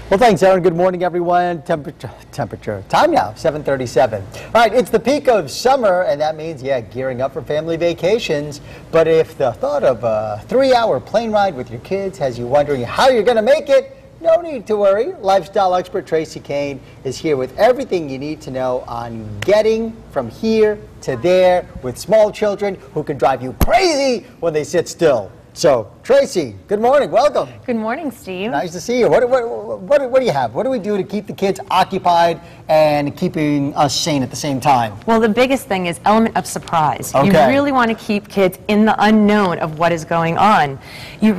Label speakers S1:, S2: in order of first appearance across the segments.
S1: Well, thanks, Aaron. Good morning, everyone. Temperature. Time now, 7:37. All right, it's the peak of summer, and that means, gearing up for family vacations. But if the thought of a 3-hour plane ride with your kids has you wondering how you're going to make it, no need to worry. Lifestyle expert Tracey Kane is here with everything you need to know on getting from here to there with small children who can drive you crazy when they sit still. So, Tracey, good morning. Welcome.
S2: Good morning, Steve.
S1: Nice to see you. What do you have? What do we do to keep the kids occupied and keeping us sane at the same time?
S2: Well, the biggest thing is element of surprise.
S1: Okay.
S2: You really want to keep kids in the unknown of what is going on. You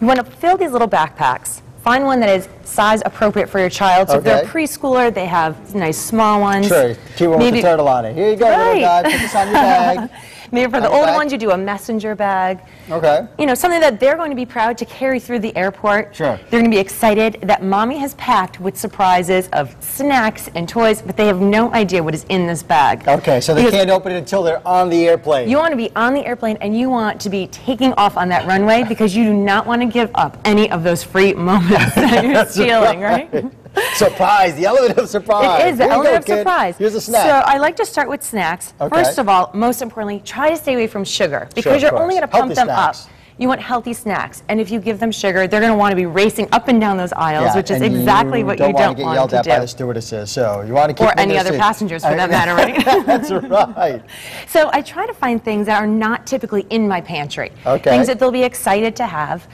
S2: want to fill these little backpacks. Find one that is size appropriate for your child. So if they're a preschooler, they have nice small ones.
S1: Sure, keep one with the turtle on it. Here you go, little guy. Put this on your bag.
S2: Maybe for the older ones, you do a messenger bag.
S1: Okay.
S2: You know, something that they're going to be proud to carry through the airport.
S1: Sure.
S2: They're going to be excited that mommy has packed with surprises of snacks and toys, but they have no idea what is in this bag.
S1: Okay, so they can't open it until they're on the airplane.
S2: You want to be on the airplane and you want to be taking off on that runway because you do not want to give up any of those free moments that you're stealing, right?
S1: Surprise, the element of surprise.
S2: It is the element of surprise.
S1: Here's a snack.
S2: So I like to start with snacks.
S1: Okay.
S2: First of all, most importantly, try to stay away from sugar because you're only going to pump them up. You want healthy snacks, and if you give them sugar, they're going to want to be racing up and down those aisles, which is exactly what you don't want to do.
S1: Don't want to get yelled at by the stewardesses, so you want to keep them in
S2: any
S1: their
S2: other
S1: seats.
S2: passengers, for that matter, right?
S1: That's right.
S2: So I try to find things that are not typically in my pantry.
S1: Okay.
S2: Things that they'll be excited to have.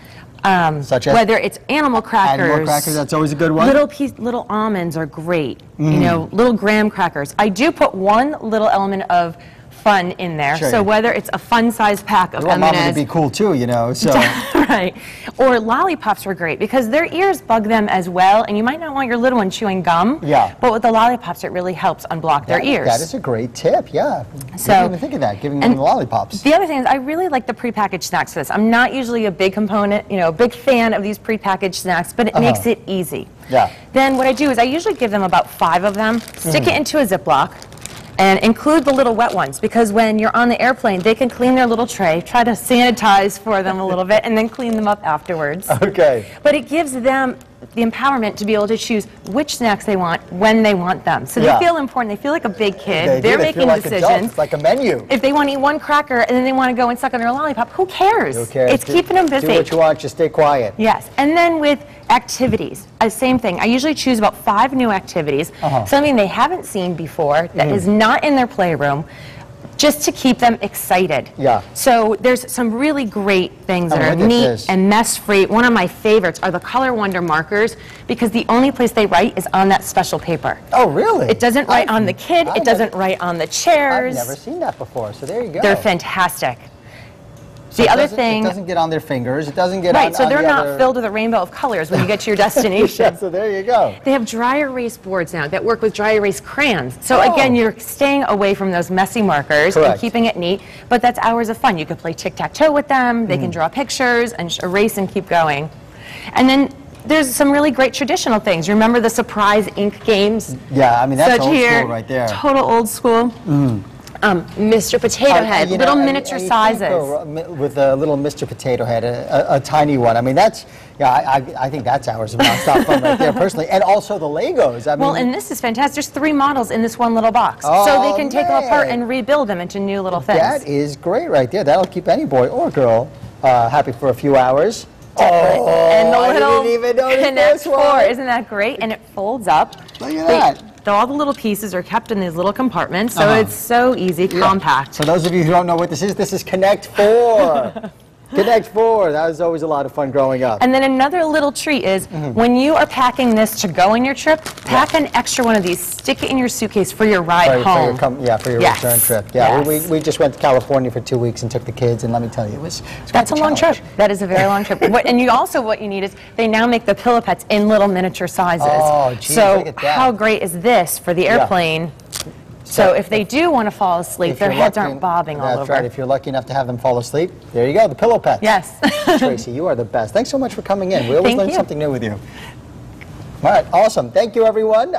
S1: Such as?
S2: Whether it's animal crackers.
S1: Animal crackers, that's always a good one.
S2: Little almonds are great. You know, little graham crackers. I do put one little element of fun in there.
S1: Sure.
S2: So whether it's a fun-sized pack of M&Ms.
S1: Mama to be cool too, you know. So.
S2: Right. Or lollipops were great because their ears bug them as well, and you might not want your little one chewing gum.
S1: Yeah.
S2: But with the lollipops, it really helps unblock their ears.
S1: That is a great tip, yeah.
S2: So,
S1: I didn't even think of that, giving them the lollipops.
S2: The other thing is I really like the prepackaged snacks for this. I'm not usually a big component, a big fan of these prepackaged snacks, but it makes it easy.
S1: Yeah.
S2: Then what I do is I usually give them about 5 of them, stick it into a Ziploc, and include the little wet ones because when you're on the airplane, they can clean their little tray, try to sanitize for them a little bit, and then clean them up afterwards.
S1: Okay.
S2: But it gives them the empowerment to be able to choose which snacks they want when they want them. So they feel important. They feel like a big kid. They're making decisions.
S1: It's like a menu.
S2: If they want to eat one cracker and then they want to go and suck on their lollipop, who cares?
S1: Who cares?
S2: It's keeping them busy.
S1: Do what you want, just stay quiet.
S2: Yes. And then with activities, same thing. I usually choose about 5 new activities, something they haven't seen before that is not in their playroom, just to keep them excited.
S1: Yeah.
S2: So there's some really great things that are neat and mess-free. One of my favorites are the Color Wonder markers because the only place they write is on that special paper.
S1: Oh, really?
S2: It doesn't write on the kid. It doesn't write on the chairs.
S1: I've never seen that before, so there you go.
S2: They're fantastic.
S1: So
S2: the other thing,
S1: it doesn't get on their fingers. It doesn't get on.
S2: Right, so they're not filled with a rainbow of colors when you get to your destination.
S1: So there you go.
S2: They have dry erase boards now that work with dry erase crayons. So again, you're staying away from those messy markers and keeping it neat. But that's hours of fun. You can play tic-tac-toe with them. They can draw pictures and erase and keep going. And then there's some really great traditional things. You remember the surprise ink games?
S1: Yeah, I mean that's old school right there.
S2: Total old school. Mr. Potato Head, little miniature sizes.
S1: With a little Mr. Potato Head, a tiny one. I mean, that's, I think that's hours of nonstop fun right there, personally. And also the Legos. I mean,
S2: well, and this is fantastic. There's 3 models in this one little box. So they can take them apart and rebuild them into new little things.
S1: That is great right there. That'll keep any boy or girl happy for a few hours.
S2: Oh, and the little
S1: I didn't even notice
S2: Connect
S1: this one.
S2: 4, isn't that great? And it folds up.
S1: Look at that.
S2: All the little pieces are kept in these little compartments, so it's so easy, compact.
S1: So those of you who don't know what this is Connect 4. Connect 4. That was always a lot of fun growing up.
S2: And then another little treat is when you are packing this to go on your trip, pack an extra one of these, stick it in your suitcase for your ride home.
S1: For your return trip. Yeah, we just went to California for 2 weeks and took the kids, and let me tell you, it was
S2: That's a long trip. That is a very long trip. And what you need is they now make the pillow pets in little miniature sizes.
S1: Oh, geez,
S2: so
S1: look at that.
S2: how great is this for the airplane? So if they do want to fall asleep, their heads aren't bobbing all over.
S1: That's right. If you're lucky enough to have them fall asleep, there you go, the pillow pets.
S2: Yes.
S1: Tracey, you are the best. Thanks so much for coming in. We always learn something new with you. All right, awesome. Thank you, everyone,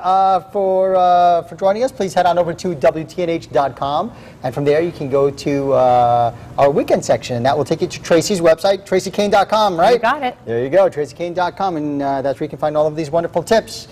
S1: for joining us. Please head on over to WTNH.com, and from there you can go to our weekend section, and that will take you to Tracey's website, TraceyKane.com, right?
S2: You got it.
S1: There you go, TraceyKane.com, and that's where you can find all of these wonderful tips.